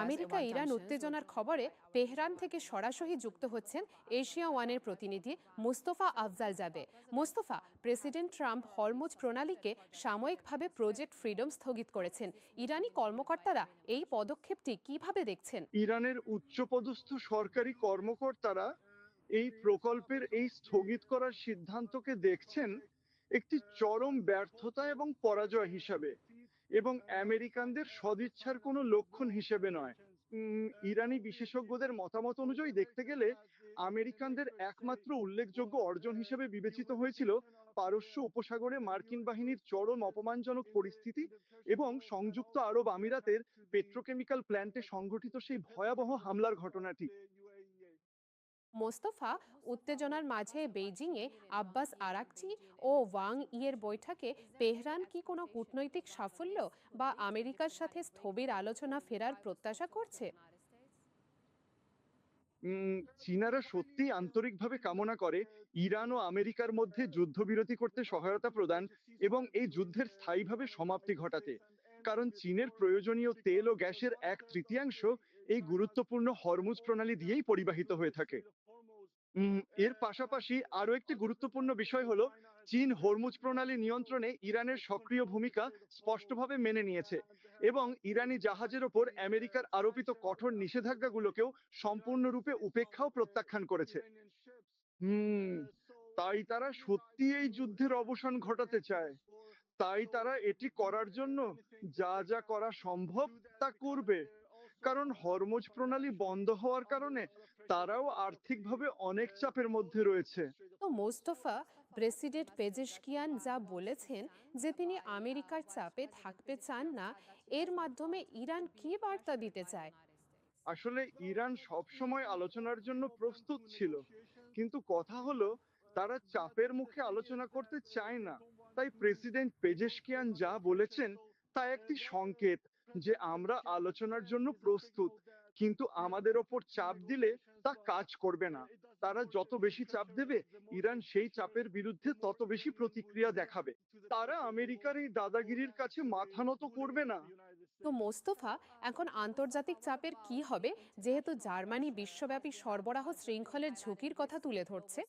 America Iran উত্তেজনার খবরে Tehran থেকে সরাসরি যুক্ত হচ্ছেন এশিয়া ওয়ানের প্রতিনিধি মুস্তফা আফজাল জাবে। মুস্তফা, প্রেসিডেন্ট ট্রাম্প হরমুজ প্রণালীকে সাময়িকভাবে প্রজেক্ট ফ্রিডম স্থগিত করেছেন। ইরানি কর্মকর্তারা এই পদক্ষেপটি কিভাবে দেখছেন? ইরানের উচ্চপদস্থ সরকারি কর্মকর্তারা এই প্রকল্পের এই স্থগিত করার সিদ্ধান্তকে দেখছেন একটি চরম ব্যর্থতা এবং পরাজয় হিসাবে, এবং আমেরিকানদের সদিচ্ছার কোনো লক্ষণ হিসেবে নয়। ইরানি বিশেষজ্ঞদের মতামত অনুযায়ী দেখতে গেলে আমেরিকানদের একমাত্র উল্লেখযোগ্য অর্জন হিসেবে বিবেচিত হয়েছিল পারস্য উপসাগরে মার্কিন বাহিনীর চরম অপমানজনক পরিস্থিতি এবং সংযুক্ত আরব আমিরাতের পেট্রোকেমিক্যাল প্ল্যান্টে সংঘটিত সেই ভয়াবহ হামলার ঘটনাটি। মোস্তফা, উত্তেজনার মাঝে বেইজিংয়ে আব্বাস আরাকচি ও ওয়াং ইয়ের বৈঠকে তেহরান কি কোনো কূটনৈতিক সাফল্য বা আমেরিকার সাথে স্থবির আলোচনা ফেরার প্রত্যাশা করছে? চীনারা সত্যিই আন্তরিকভাবে কামনা করে ইরান ও আমেরিকার মধ্যে যুদ্ধবিরতি করতে সহায়তা প্রদান এবং এই যুদ্ধের স্থায়ীভাবে সমাপ্তি ঘটাতে। কারণ চীনের প্রয়োজনীয় তেল ও গ্যাসের 1/3 এই গুরুত্বপূর্ণ হরমুজ প্রণালী দিয়েই পরিবাহিত হয়ে থাকে। এর পাশাপাশি আরো একটি গুরুত্বপূর্ণ বিষয় হলো চীন হরমুজ প্রণালী নিয়ন্ত্রণে ইরানের সক্রিয় ভূমিকা স্পষ্টভাবে মেনে নিয়েছে এবং ইরানি জাহাজের ওপর আমেরিকার আরোপিত কঠোর নিষেধাজ্ঞাগুলোকেও সম্পূর্ণরূপে উপেক্ষা ও প্রত্যাখ্যান করেছে। হুম তাই তারা সত্যি এই যুদ্ধের অবসান ঘটাতে চায়। তাই তারা এটি করার জন্য যা যা করা সম্ভব তা করবে। কারণ হরমুজ প্রণালী বন্ধ হওয়ার কারণে তারাও আর্থিকভাবে অনেক চাপের মধ্যে রয়েছে। তো মোস্তফা, প্রেসিডেন্ট পেজেশকিয়ান যা বলেছেন যে তিনি আমেরিকার চাপে থাকতে চান না, এর মাধ্যমে ইরান কি বার্তা দিতে চায়? আসলে ইরান সবসময় আলোচনার জন্য প্রস্তুত ছিল, কিন্তু কথা হলো তারা চাপের মুখে আলোচনা করতে চায় না। তাই প্রেসিডেন্ট পেজেশকিয়ান যা বলেছেন তা একটি সংকেত যে আমরা আলোচনার জন্য প্রস্তুত, কিন্তু আমাদের ওপর চাপ দিলে তা কাজ করবে না। তারা যত বেশি চাপ দেবে ইরান সেই চাপের বিরুদ্ধে তত বেশি প্রতিক্রিয়া দেখাবে। তারা আমেরিকার এই দাদাগিরির কাছে মাথা নত করবে না। তো মোস্তফা, এখন আন্তর্জাতিক চাপের কি হবে, যেহেতু জার্মানি বিশ্বব্যাপী সরবরাহ শৃঙ্খলের ঝুঁকির কথা তুলে ধরছে?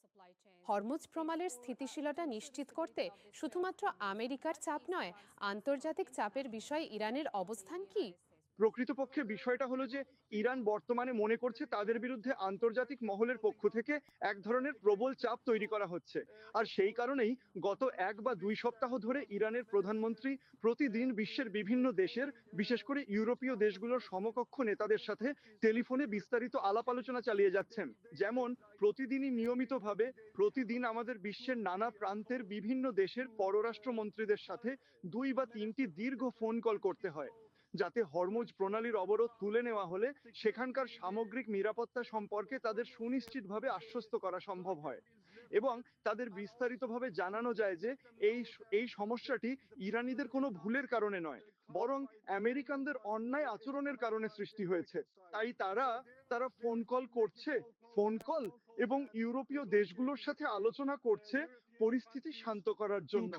হরমুজ প্রণালীর স্থিতিশীলতা নিশ্চিত করতে শুধুমাত্র আমেরিকার চাপ নয়, আন্তর্জাতিক চাপের বিষয়ে ইরানের অবস্থান কি? প্রকৃতপক্ষে বিষয়টা হলো যে ইরান বর্তমানে মনে করছে তাদের বিরুদ্ধে আন্তর্জাতিক মহলের পক্ষ থেকে এক ধরনের প্রবল চাপ তৈরি করা হচ্ছে। আর সেই কারণেই গত 1 বা 2 সপ্তাহ ধরে ইরানের প্রধানমন্ত্রী প্রতিদিন বিশ্বের বিভিন্ন দেশের, বিশেষ করে ইউরোপীয় দেশগুলোর সমকক্ষ নেতাদের সাথে টেলিফোনে বিস্তারিত আলাপ আলোচনা চালিয়ে যাচ্ছেন। যেমন প্রতিদিনই নিয়মিতভাবে প্রতিদিন আমাদের বিশ্বের নানা প্রান্তের বিভিন্ন দেশের পররাষ্ট্রমন্ত্রীদের সাথে 2 বা 3টি দীর্ঘ ফোন কল করতে হয়, যাতে হরমুজ প্রণালীর অবরোধ তুলে নেওয়া হলে সেখানকার সামগ্রিক নিরাপত্তা সম্পর্কে তাদের সুনিশ্চিতভাবে আশ্বস্ত করা সম্ভব হয় এবং তাদের বিস্তারিতভাবে জানানো যায় যে এই এই সমস্যাটি ইরানিদের কোনো ভুলের কারণে নয়, বরং আমেরিকানদের অন্যায় আচরণের কারণে সৃষ্টি হয়েছে। তাই তারা তারা ফোন কল করছে, ফোন কল এবং ইউরোপীয় দেশগুলোর সাথে আলোচনা করছে পরিস্থিতি শান্ত করার জন্য।